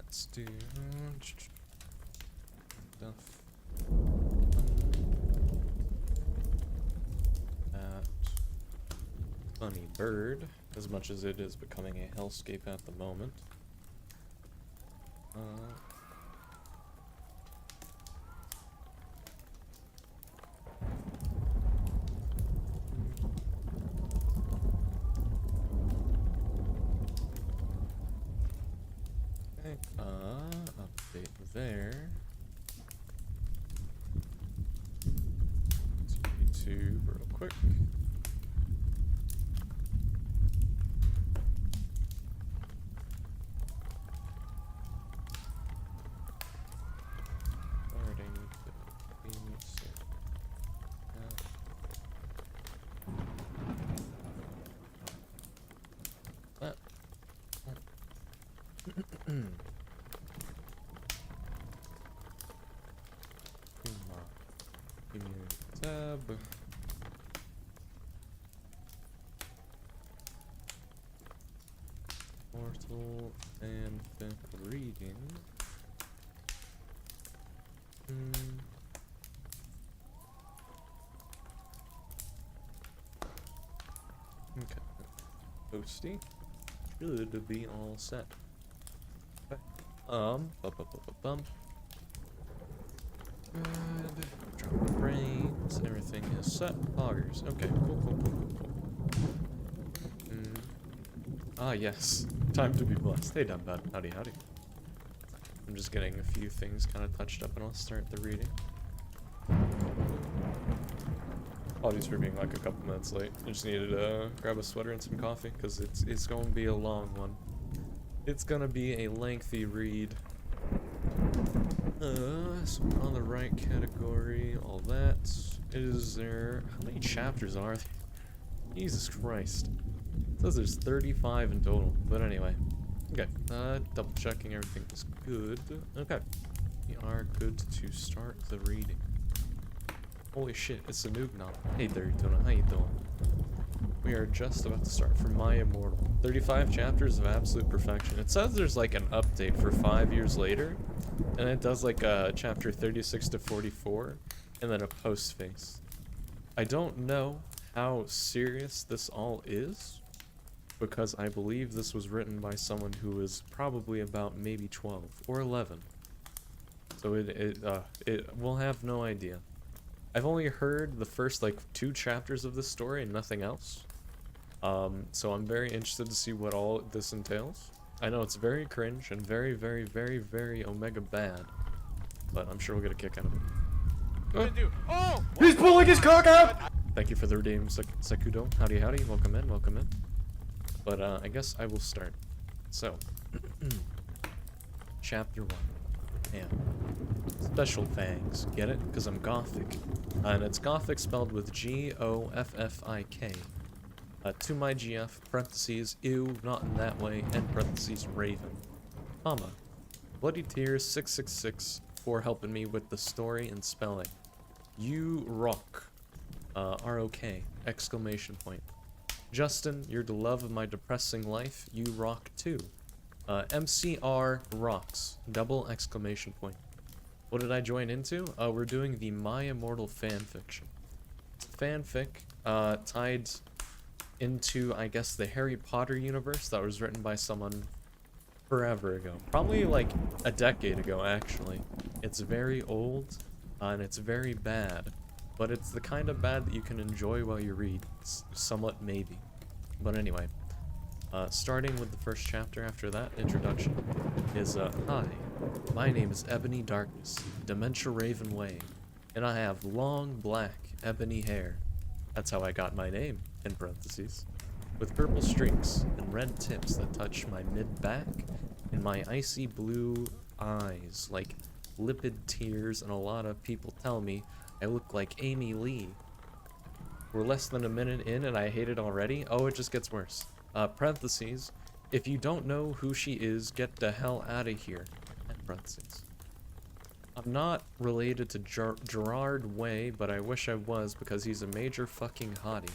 let's do stuff. That funny bird, as much as it is becoming a hellscape at the moment. Okay, update there. YouTube real quick. Starting the music. That. Give me a tab. Immortal Fanfic reading. Okay. Posty. Should be all set. Okay. Bum. Good. Drop the brains. Everything is set. Poggers. Okay. Cool. Ah, yes. Time to be blessed. Hey, Dumbbud. Howdy. I'm just getting a few things kind of touched up and I'll start the reading. Apologies for being like a couple minutes late. I just needed to grab a sweater and some coffee because it's going to be a long one. It's going to be a lengthy read. So we're on the right category, all that. Is there... How many chapters are there? Jesus Christ. It says there's 35 in total, but anyway. Okay, double checking everything is good. Okay, we are good to start the reading. Holy shit, it's a noob now. Hey there, Tuna, how you doing? We are just about to start for My Immortal. 35 chapters of absolute perfection. It says there's like an update for 5 years later, and it does like chapter 36 to 44, and then a post face. I don't know how serious this all is, because I believe this was written by someone who was probably about maybe 12 or 11. So we'll have no idea. I've only heard the first like 2 chapters of this story and nothing else. So I'm very interested to see what all this entails. I know it's very cringe and very omega bad, but I'm sure we'll get a kick out of it. Oh! He's pulling his cock out! Thank you for the redeem, Sakudo. Howdy. Welcome in. But I guess I will start. So, chapter 1. Special thanks. Get it? Because I'm gothic. And it's gothic spelled with G-O-F-F-I-K. To my GF, parentheses, ew, not in that way, end parentheses, raven. Comma. Bloody Tears 666 for helping me with the story and spelling. You rock. R-O-K, exclamation point. Justin, you're the love of my depressing life. You rock too. MCR rocks. Double exclamation point. What did I join into? We're doing the My Immortal fanfiction. It's a fanfic tied into, I guess, the Harry Potter universe that was written by someone forever ago. Probably like a decade ago, actually. It's very old, and it's very bad. But it's the kind of bad that you can enjoy while you read. It's somewhat maybe. But anyway, starting with the first chapter after that, introduction, is, hi, my name is Ebony Darkness, Dementia Raven Way, and I have long, black, ebony hair. That's how I got my name, in parentheses. With purple streaks and red tips that touch my mid-back and my icy blue eyes like lipid tears, and a lot of people tell me I look like Amy Lee. We're less than a minute in and I hate it already. Oh, it just gets worse. Parentheses, if you don't know who she is, get the hell out of here. End parentheses. I'm not related to Gerard Way, but I wish I was because he's a major fucking hottie.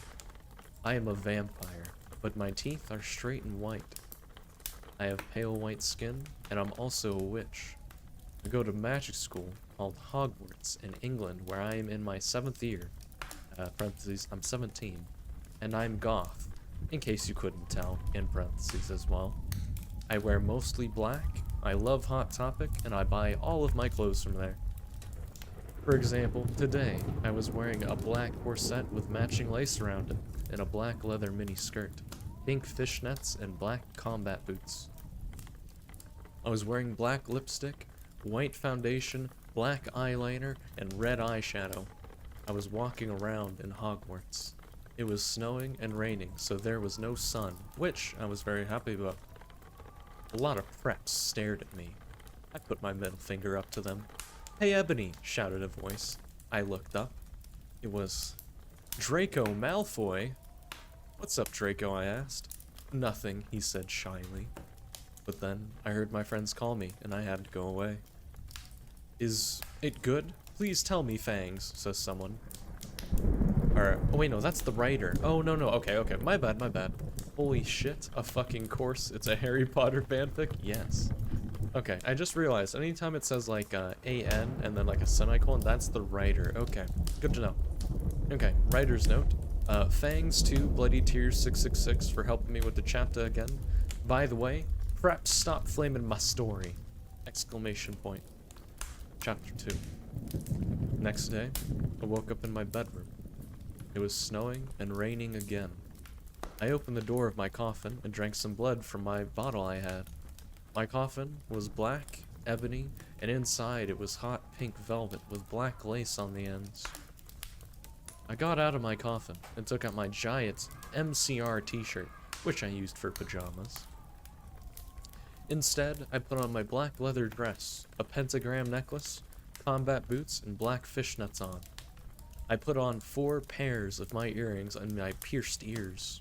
I am a vampire, but my teeth are straight and white. I have pale white skin, and I'm also a witch. I go to magic school called Hogwarts in England, where I am in my 7th year. Parentheses, I'm 17. And I'm goth, in case you couldn't tell, in parentheses as well. I wear mostly black, I love Hot Topic, and I buy all of my clothes from there. For example, today, I was wearing a black corset with matching lace around it, and a black leather mini skirt, pink fishnets, and black combat boots. I was wearing black lipstick, white foundation, black eyeliner, and red eyeshadow. I was walking around in Hogwarts. It was snowing and raining, so there was no sun, which I was very happy about. A lot of preps stared at me. I put my middle finger up to them. "Hey, Ebony," shouted a voice. I looked up. It was Draco Malfoy. "What's up, Draco?" I asked. "Nothing," he said shyly. But then I heard my friends call me, and I had to go away. "Is it good? Please tell me, Fangs," says someone. Or, oh wait, no, that's the writer. Oh, no, okay, my bad. Holy shit, a fucking course. It's a Harry Potter fanfic? Yes. Okay, I just realized, anytime it says like AN and then like a semicolon, that's the writer. Okay, good to know. Okay, writer's note. Fangs 2, Bloody Tears 666 for helping me with the chapter again. By the way, perhaps stop flaming my story! Exclamation point. Chapter 2. Next day, I woke up in my bedroom. It was snowing and raining again. I opened the door of my coffin and drank some blood from my bottle I had. My coffin was black, ebony, and inside it was hot pink velvet with black lace on the ends. I got out of my coffin and took out my giant MCR t-shirt, which I used for pajamas. Instead, I put on my black leather dress, a pentagram necklace, combat boots, and black fishnets on. I put on 4 pairs of my earrings and my pierced ears,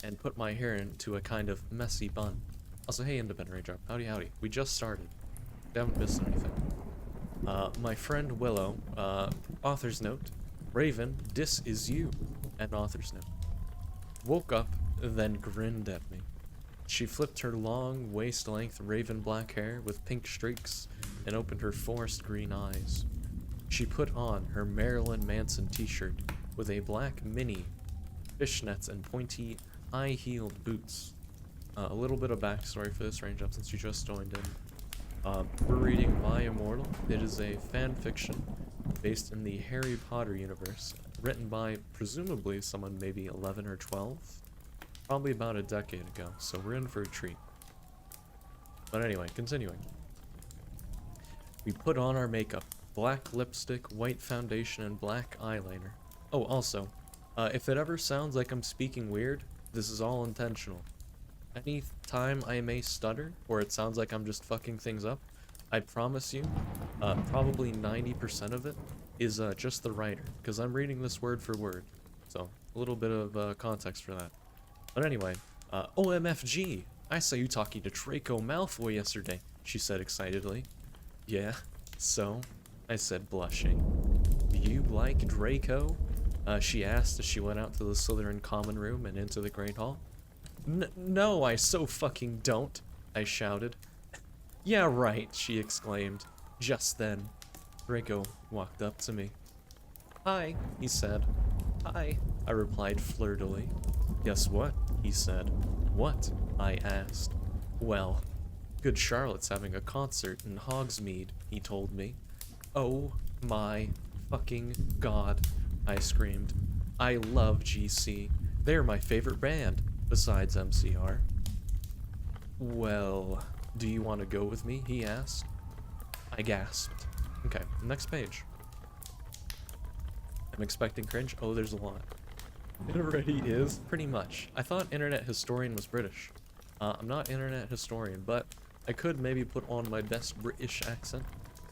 and put my hair into a kind of messy bun. Also, hey, Independent Raindrop, howdy. We just started. We haven't missed anything. My friend Willow, author's note, Raven, this is you, and author's note. Woke up, then grinned at me. She flipped her long, waist-length raven black hair with pink streaks and opened her forest green eyes. She put on her Marilyn Manson t-shirt with a black mini, fishnets, and pointy, high-heeled boots. A little bit of backstory for this range up since you just joined in. We're reading My Immortal. It is a fan fiction based in the Harry Potter universe, written by presumably someone maybe 11 or 12. Probably about a decade ago, so we're in for a treat. But anyway, continuing. We put on our makeup, black lipstick, white foundation, and black eyeliner. Oh, also, if it ever sounds like I'm speaking weird, this is all intentional. Any time I may stutter, or it sounds like I'm just fucking things up, I promise you, probably 90% of it is just the writer, because I'm reading this word for word. So, a little bit of context for that. But anyway, OMFG, I saw you talking to Draco Malfoy yesterday, she said excitedly. Yeah, so, I said blushing. You like Draco? She asked as she went out to the Slytherin common room and into the Great Hall. No, I so fucking don't, I shouted. Yeah, right, she exclaimed. Just then, Draco walked up to me. Hi, he said. Hi, I replied flirtily. Guess what? He said. What? I asked. Well, Good Charlotte's having a concert in Hogsmeade, he told me. Oh my fucking god, I screamed. I love GC. They're my favorite band, besides MCR. Well, do you want to go with me? He asked. I gasped. Okay, next page. I'm expecting cringe. Oh, there's a lot. It already is, pretty much. I thought internet historian was British. I'm not internet historian, but I could maybe put on my best British accent,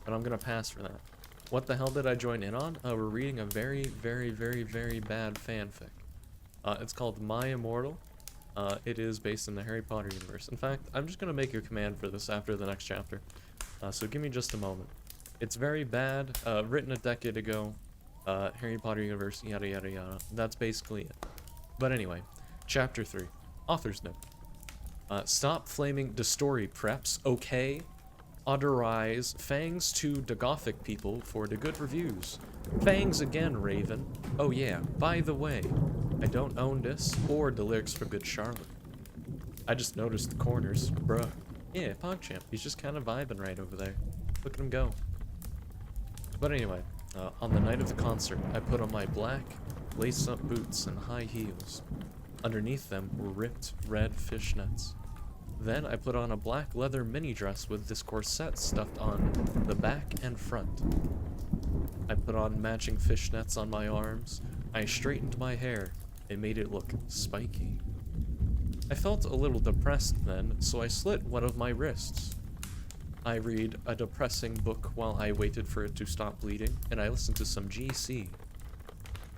but I'm gonna pass for that. What the hell did I join in on? We're reading a very bad fanfic. It's called My Immortal. It is based in the Harry Potter universe. In fact, I'm just gonna make a command for this after the next chapter. So give me just a moment. It's very bad, written a decade ago. Harry Potter universe, yada yada. That's basically it. But anyway, chapter 3. Author's note. Stop flaming the story preps, okay? Odorize Fangs to the Gothic people for the good reviews. Fangs again, Raven. Oh yeah, by the way, I don't own this or the lyrics for Good Charlotte. I just noticed the corners, bruh. Yeah, PogChamp, he's just kind of vibing right over there. Look at him go. But anyway, on the night of the concert, I put on my black, lace-up boots and high heels. Underneath them were ripped red fishnets. Then I put on a black leather mini dress with this corset stuffed on the back and front. I put on matching fishnets on my arms. I straightened my hair and made it look spiky. I felt a little depressed then, so I slit one of my wrists. I read a depressing book while I waited for it to stop bleeding, and I listened to some GC.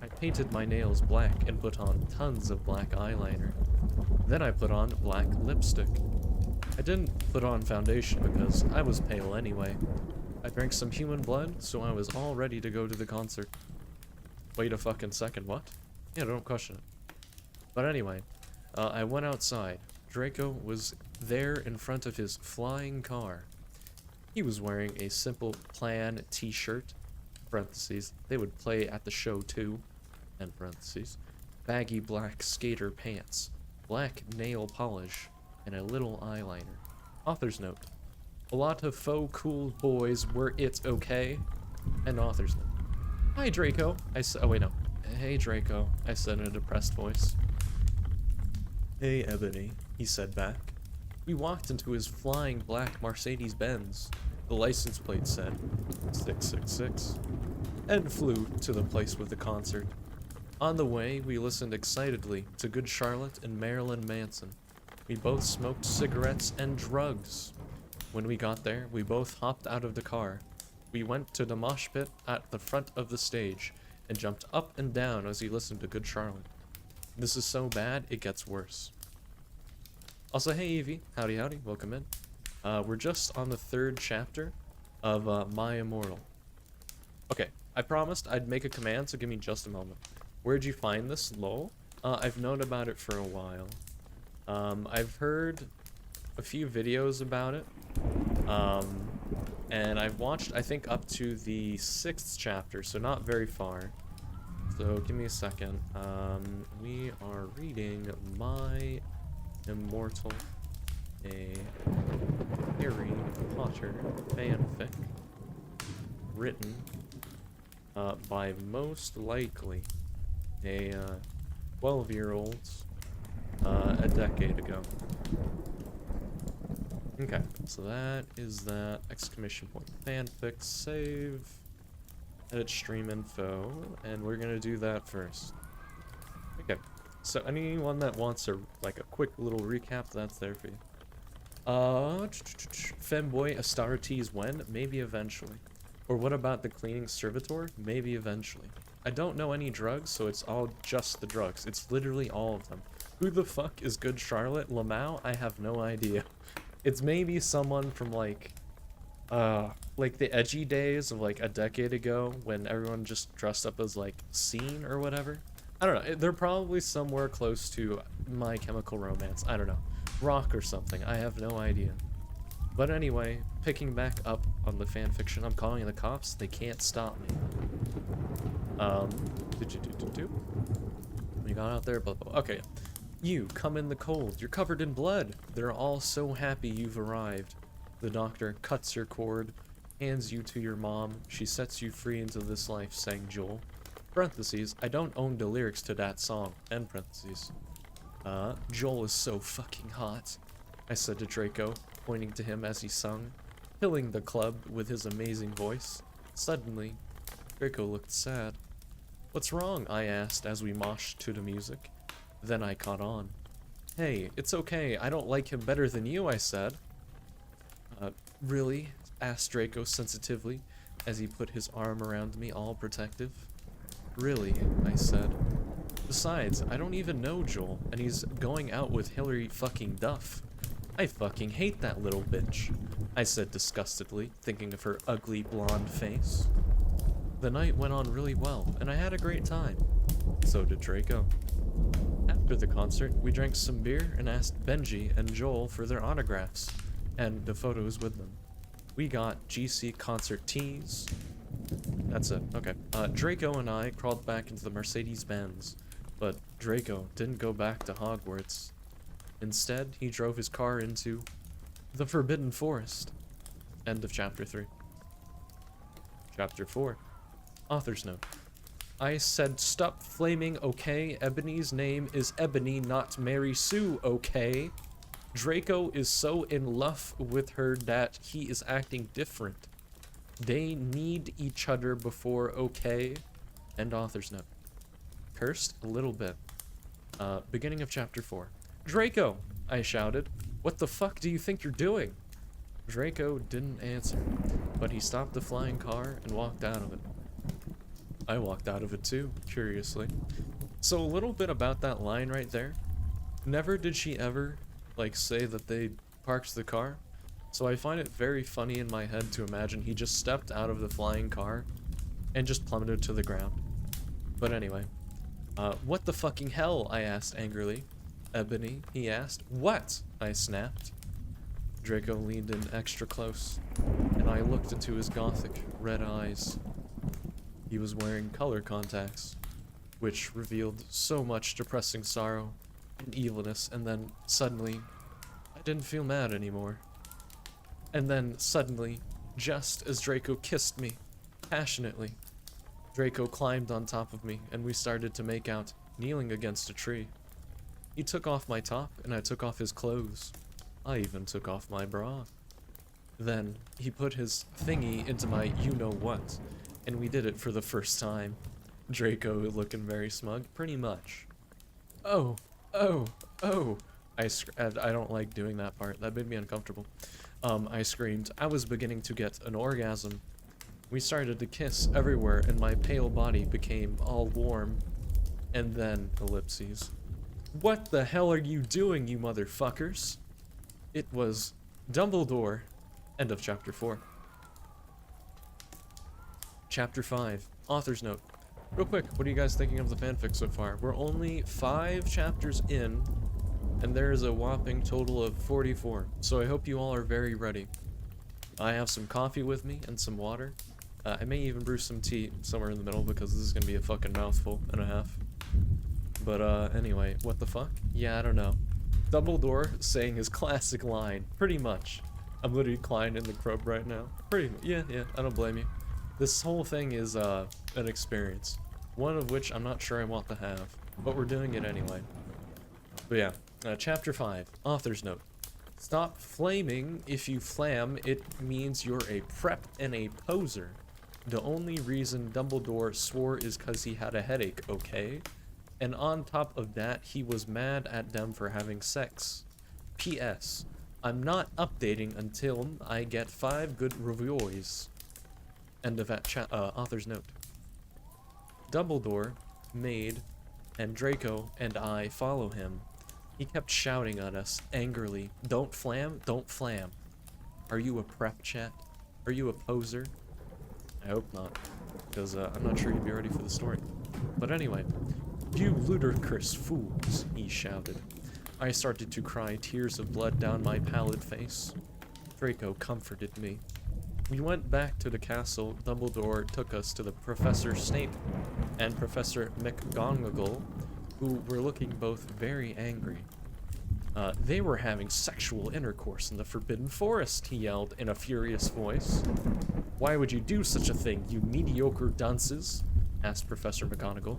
I painted my nails black and put on tons of black eyeliner. Then I put on black lipstick. I didn't put on foundation because I was pale anyway. I drank some human blood, so I was all ready to go to the concert. Wait a fucking second, what? Yeah, don't question it. But anyway, I went outside. Draco was there in front of his flying car. He was wearing a simple plan t-shirt, parentheses, they would play at the show too, end parentheses, baggy black skater pants, black nail polish, and a little eyeliner. Author's note. A lot of faux cool boys were it okay? And author's note. Hi Draco, I said, oh wait no. Hey Draco, I said in a depressed voice. Hey Ebony, he said back. We walked into his flying black Mercedes-Benz. The license plate said 666, and flew to the place with the concert. On the way, we listened excitedly to Good Charlotte and Marilyn Manson. We both smoked cigarettes and drugs. When we got there, we both hopped out of the car. We went to the mosh pit at the front of the stage and jumped up and down as we listened to Good Charlotte. This is so bad, it gets worse. Also, hey Evie, howdy howdy, welcome in. We're just on the 3rd chapter of My Immortal. Okay, I promised I'd make a command, so give me just a moment. Where'd you find this, lol? I've known about it for a while. I've heard a few videos about it. And I've watched, I think, up to the 6th chapter, so not very far. So give me a second. We are reading My Immortal, a Harry Potter fanfic written by most likely a 12-year-old a decade ago. Okay, so that is that exclamation point fanfic, save, edit stream info, and we're gonna do that first. Okay, so anyone that wants a quick little recap, that's there for you. Femboy Astarites when? Maybe eventually. Or what about the cleaning servitor? Maybe eventually. I don't know any drugs, so it's all just the drugs. It's literally all of them. Who the fuck is Good Charlotte? Lamau? I have no idea. It's maybe someone from like the edgy days of like a decade ago when everyone just dressed up as like Scene or whatever. I don't know. They're probably somewhere close to My Chemical Romance. I don't know. Rock or something. I have no idea. But anyway, picking back up on the fanfiction, I'm calling the cops. They can't stop me. We got out there, blah, blah, blah. Okay. You, come in the cold. You're covered in blood. They're all so happy you've arrived. The doctor cuts your cord, hands you to your mom. She sets you free into this life, sang Joel. Parentheses, I don't own the lyrics to that song. End parentheses. Joel is so fucking hot, I said to Draco, pointing to him as he sung, filling the club with his amazing voice. Suddenly, Draco looked sad. What's wrong? I asked as we moshed to the music. Then I caught on. Hey, it's okay, I don't like him better than you, I said. Really? Asked Draco sensitively, as he put his arm around me, all protective. Really, I said. Besides, I don't even know Joel, and he's going out with Hilary fucking Duff. I fucking hate that little bitch, I said disgustedly, thinking of her ugly blonde face. The night went on really well, and I had a great time. So did Draco. After the concert, we drank some beer and asked Benji and Joel for their autographs and the photos with them. We got GC concert tees. That's it. Okay. Draco and I crawled back into the Mercedes-Benz, but Draco didn't go back to Hogwarts. Instead, he drove his car into the Forbidden Forest. End of Chapter 3. Chapter 4. Author's note. I said stop flaming, okay? Ebony's name is Ebony, not Mary Sue, okay? Draco is so in love with her that he is acting different. They need each other before, okay? End author's note. Cursed a little bit. Beginning of chapter 4. Draco! I shouted. What the fuck do you think you're doing? Draco didn't answer, but he stopped the flying car and walked out of it. I walked out of it too, curiously. So a little bit about that line right there. Never did she ever, like, say that they parked the car. So I find it very funny in my head to imagine he just stepped out of the flying car and just plummeted to the ground. But anyway. What the fucking hell? I asked angrily. Ebony, he asked. What? I snapped. Draco leaned in extra close, and I looked into his gothic red eyes. He was wearing color contacts, which revealed so much depressing sorrow and evilness, and then suddenly, I didn't feel mad anymore. And then suddenly, just as Draco kissed me, passionately, Draco climbed on top of me, and we started to make out, kneeling against a tree. He took off my top, and I took off his clothes. I even took off my bra. Then, he put his thingy into my you-know-what, and we did it for the first time. Draco looking very smug, pretty much. Oh, oh, oh. I don't like doing that part. That made me uncomfortable. I screamed. I was beginning to get an orgasm. We started to kiss everywhere, and my pale body became all warm. And then, ellipses. What the hell are you doing, you motherfuckers? It was Dumbledore. End of chapter 4. Chapter 5. Author's note. Real quick, what are you guys thinking of the fanfic so far? We're only 5 chapters in, and there is a whopping total of 44. So I hope you all are very ready. I have some coffee with me and some water. I may even brew some tea somewhere in the middle because this is gonna be a fucking mouthful and a half. But anyway, what the fuck? Yeah, I don't know. Dumbledore saying his classic line, pretty much. I'm literally Klein in the crib right now. Pretty much, yeah, I don't blame you. This whole thing is an experience, one of which I'm not sure I want to have, but we're doing it anyway. But yeah, chapter 5, author's note. Stop flaming. If you flam, it means you're a prep and a poser. The only reason Dumbledore swore is because he had a headache, okay? And on top of that, he was mad at them for having sex. P.S. I'm not updating until I get 5 good reviews. End of author's note. Dumbledore made, and Draco and I follow him. He kept shouting at us angrily, don't flam, don't flam. Are you a prep, chat? Are you a poser? I hope not, because I'm not sure you'd be ready for the story. But anyway, you ludicrous fools, he shouted. I started to cry, tears of blood down my pallid face. Draco comforted me. We went back to the castle. Dumbledore took us to the Professor Snape and Professor McGonagall, who were looking both very angry. They were having sexual intercourse in the Forbidden Forest, he yelled in a furious voice. Why would you do such a thing, you mediocre dunces? Asked Professor McGonagall.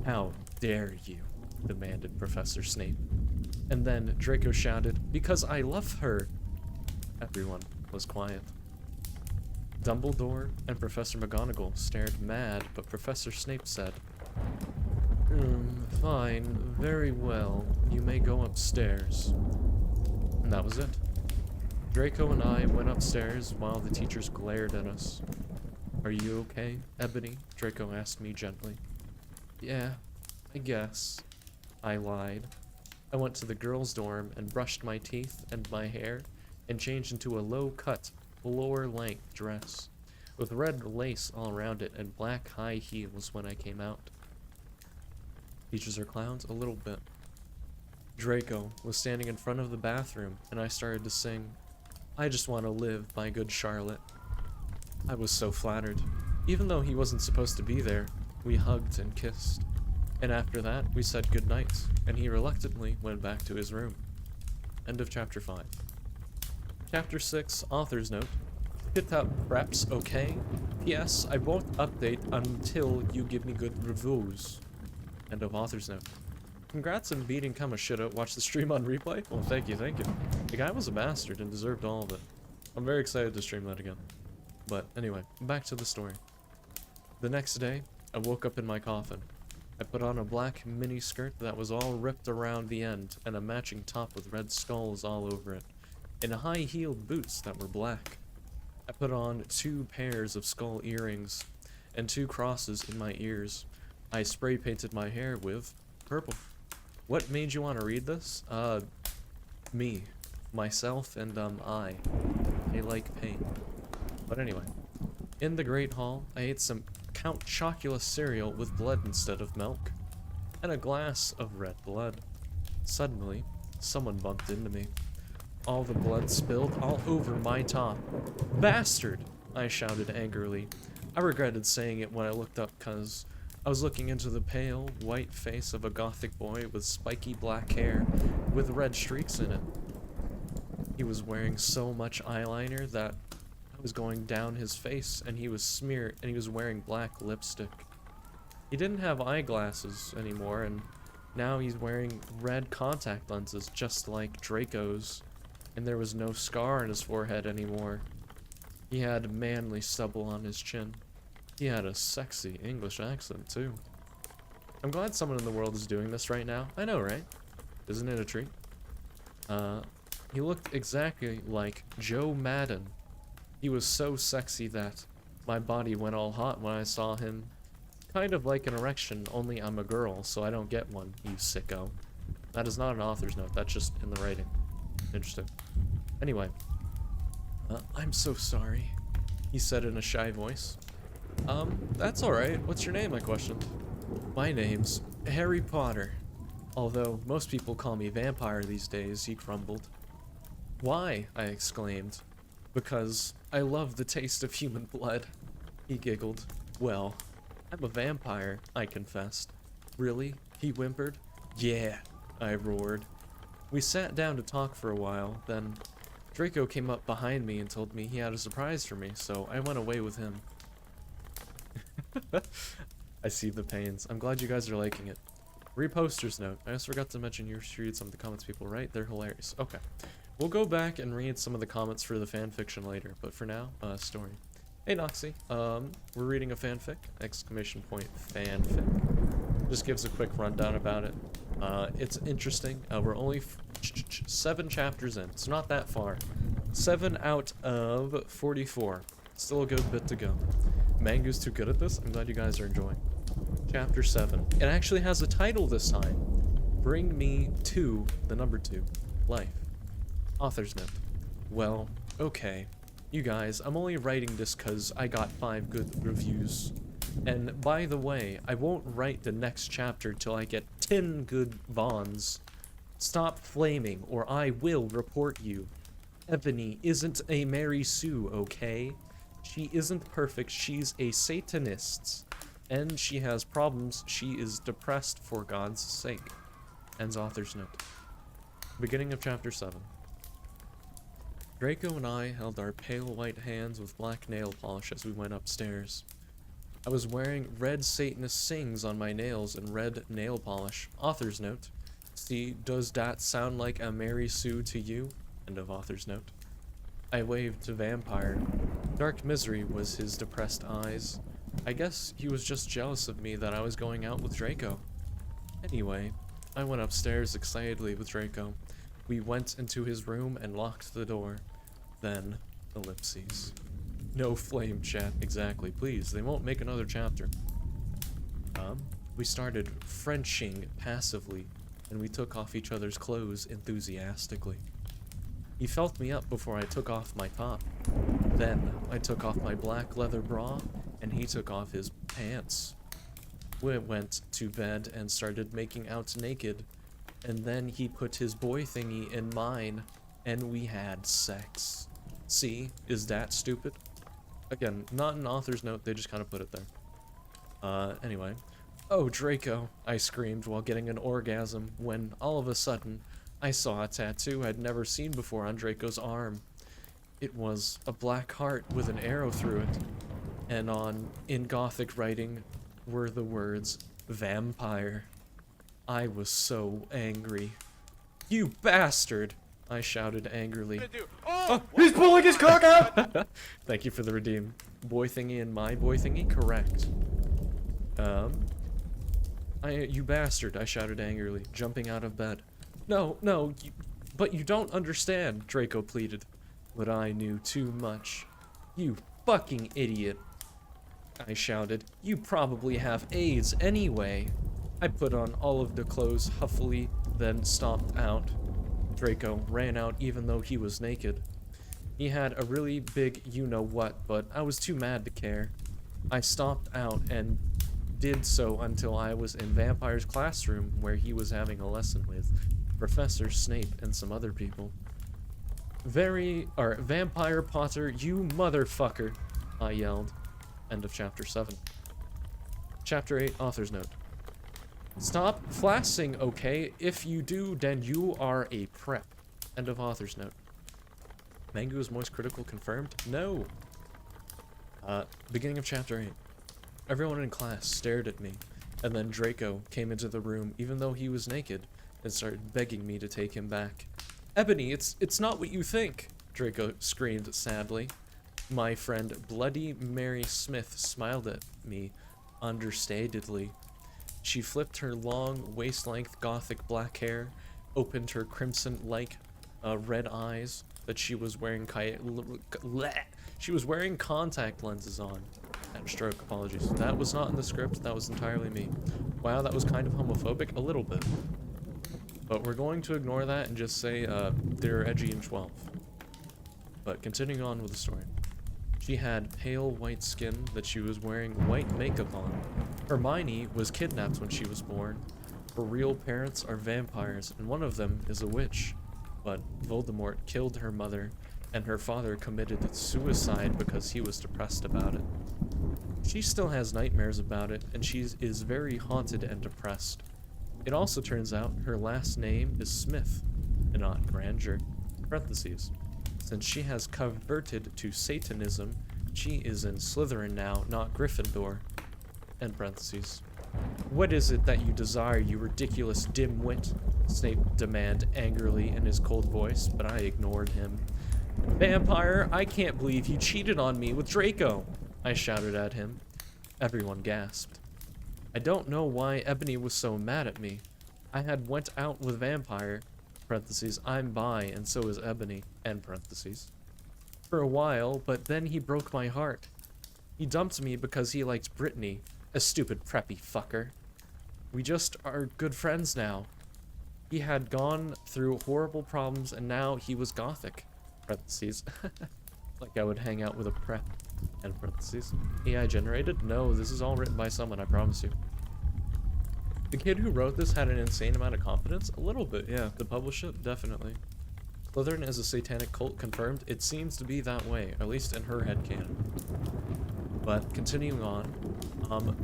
How dare you? Demanded Professor Snape. And then Draco shouted, because I love her. Everyone was quiet. Dumbledore and Professor McGonagall stared mad, but Professor Snape said, fine, very well. You may go upstairs. And that was it. Draco and I went upstairs while the teachers glared at us. Are you okay, Ebony? Draco asked me gently. Yeah, I guess. I lied. I went to the girls' dorm and brushed my teeth and my hair and changed into a low-cut, floor-length dress with red lace all around it and black high heels when I came out. Teachers are clowns? A little bit. Draco was standing in front of the bathroom, and I started to sing, "I Just Want to Live" by Good Charlotte. I was so flattered. Even though he wasn't supposed to be there, we hugged and kissed. And after that, we said goodnight, and he reluctantly went back to his room. End of chapter 5. Chapter 6, author's note. Hit up preps, okay? P.S. I won't update until you give me good reviews. End of author's note. Congrats on beating Kamashita. Watch the stream on replay? Well, thank you, thank you. The guy was a bastard and deserved all of it. I'm very excited to stream that again. But anyway, back to the story. The next day, I woke up in my coffin. I put on a black mini skirt that was all ripped around the end and a matching top with red skulls all over it, and high-heeled boots that were black. I put on 2 pairs of skull earrings and 2 crosses in my ears. I spray painted my hair with purple. What made you want to read this? Me. Myself and, I like pain. But anyway, in the Great Hall, I ate some Count Chocula cereal with blood instead of milk, and a glass of red blood. Suddenly, someone bumped into me. All the blood spilled all over my top. Bastard! I shouted angrily. I regretted saying it when I looked up cause I was looking into the pale, white face of a gothic boy with spiky black hair with red streaks in it. He was wearing so much eyeliner that was going down his face, and he was wearing black lipstick. He didn't have eyeglasses anymore, and now he's wearing red contact lenses just like Draco's, and there was no scar on his forehead anymore. He had manly stubble on his chin. He had a sexy English accent too. I'm glad someone in the world is doing this right now. I know, right? Isn't it a treat? He looked exactly like Joe Madden. He was so sexy that my body went all hot when I saw him. Kind of like an erection, only I'm a girl, so I don't get one, you sicko. That is not an author's note, that's just in the writing. Interesting. Anyway. I'm so sorry, he said in a shy voice. That's alright. What's your name, I questioned. My name's Harry Potter. Although most people call me Vampire these days, he grumbled. Why? I exclaimed. Because I love the taste of human blood, he giggled. Well, I'm a vampire, I confessed. Really? He whimpered. Yeah, I roared. We sat down to talk for a while, then Draco came up behind me and told me he had a surprise for me, so I went away with him. I see the pains. I'm glad you guys are liking it. Reposter's note. I just forgot to mention you should read some of the comments people write. They're hilarious. Okay. We'll go back and read some of the comments for the fanfiction later, but for now, story. Hey Noxie, we're reading a fanfic, ! Fanfic. Just gives a quick rundown about it. It's interesting. We're only 7 chapters in, so not that far. 7 out of 44. Still a good bit to go. Mango's too good at this. I'm glad you guys are enjoying. Chapter 7. It actually has a title this time. Bring me to the number 2. Life. Author's note. Well, okay. You guys, I'm only writing this cause I got 5 good reviews. And by the way, I won't write the next chapter till I get 10 good Vons. Stop flaming or I will report you. Ebony isn't a Mary Sue, okay? She isn't perfect, she's a Satanist. And she has problems, she is depressed for God's sake. Ends author's note. Beginning of chapter 7. Draco and I held our pale white hands with black nail polish as we went upstairs. I was wearing red Satanist sings on my nails and red nail polish. Author's note. See, does that sound like a Mary Sue to you? End of author's note. I waved to Vampire. Dark misery was his depressed eyes. I guess he was just jealous of me that I was going out with Draco. Anyway, I went upstairs excitedly with Draco. We went into his room and locked the door. Then, ellipses. No flame chat, exactly. Please, they won't make another chapter. We started Frenching passively, and we took off each other's clothes enthusiastically. He felt me up before I took off my top. Then, I took off my black leather bra, and he took off his pants. We went to bed and started making out naked. and then he put his boy thingy in mine, and we had sex. See, is that stupid? Again, not an author's note, they just kind of put it there. Anyway. Oh, Draco, I screamed while getting an orgasm when, all of a sudden, I saw a tattoo I'd never seen before on Draco's arm. It was a black heart with an arrow through it, and in Gothic writing, were the words, vampire. I was so angry. You bastard! I shouted angrily. Oh! He's pulling his cock out! Thank you for the redeem. Boy thingy and my boy thingy? Correct. You bastard, I shouted angrily, jumping out of bed. No, but you don't understand, Draco pleaded. But I knew too much. You fucking idiot, I shouted. You probably have AIDS anyway. I put on all of the clothes huffily, then stomped out. Draco ran out even though he was naked. He had a really big you-know-what, but I was too mad to care. I stomped out and did so until I was in Vampire's classroom where he was having a lesson with Professor Snape and some other people. Vampire Potter, you motherfucker, I yelled. End of chapter 7. Chapter 8, author's note. Stop flassing, okay? If you do, then you are a prep. End of author's note. Mango's moist critical confirmed? No. Beginning of chapter 8. Everyone in class stared at me, and then Draco came into the room even though he was naked and started begging me to take him back. Ebony, it's not what you think, Draco screamed sadly. My friend Bloody Mary Smith smiled at me understatedly. She flipped her long, waist-length gothic black hair, opened her crimson-like red eyes that she was wearing contact lenses on. And stroke, apologies. That was not in the script, that was entirely me. Wow, that was kind of homophobic, a little bit. But we're going to ignore that and just say they're edgy and 12. But continuing on with the story. She had pale white skin that she was wearing white makeup on. Hermione was kidnapped when she was born. Her real parents are vampires, and one of them is a witch. But Voldemort killed her mother, and her father committed suicide because he was depressed about it. She still has nightmares about it, and she is very haunted and depressed. It also turns out her last name is Smith, and not Granger. Parentheses. Since she has converted to Satanism, she is in Slytherin now, not Gryffindor. End parentheses. What is it that you desire, you ridiculous dimwit? Snape demanded angrily in his cold voice, but I ignored him. Vampire, I can't believe you cheated on me with Draco, I shouted at him. Everyone gasped. I don't know why Ebony was so mad at me. I had went out with Vampire, parentheses, I'm bi and so is Ebony, end parentheses, for a while, but then he broke my heart. He dumped me because he liked Brittany, a stupid preppy fucker. We just are good friends now. He had gone through horrible problems and now he was gothic, parentheses. Like I would hang out with a prep, end parentheses. AI generated? No, this is all written by someone, I promise you. The kid who wrote this had an insane amount of confidence? A little bit, yeah. To publish it? Definitely. Slytherin is a satanic cult, confirmed. It seems to be that way, at least in her headcanon. But continuing on,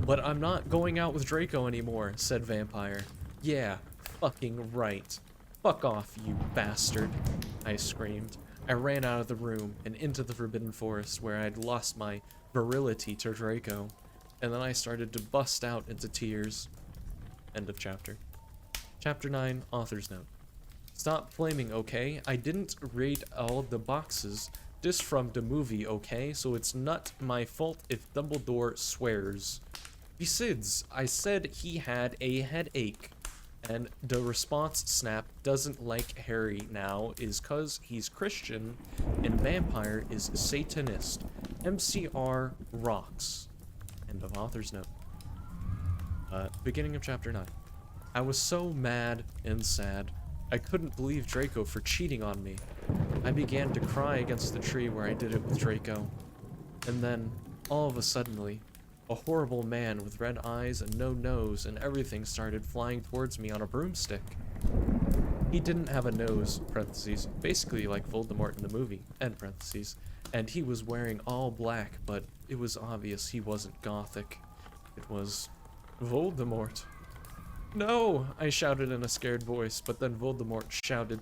but I'm not going out with Draco anymore, said Vampire. Yeah, fucking right. Fuck off, you bastard, I screamed. I ran out of the room and into the Forbidden Forest where I'd lost my virility to Draco, and then I started to bust out into tears. End of chapter. Chapter 9, author's note. Stop flaming, okay? I didn't rate all the boxes. This from the movie, okay? So it's not my fault if Dumbledore swears. Besides, I said he had a headache. And the response Snap doesn't like Harry now is cause he's Christian and Vampire is Satanist. MCR rocks. End of author's note. Beginning of chapter 9. I was so mad and sad. I couldn't believe Draco for cheating on me. I began to cry against the tree where I did it with Draco. And then, all of a suddenly, a horrible man with red eyes and no nose and everything started flying towards me on a broomstick. He didn't have a nose, parentheses, basically like Voldemort in the movie, end parentheses, and he was wearing all black, but it was obvious he wasn't gothic. It was Voldemort. No, I shouted in a scared voice, but then Voldemort shouted,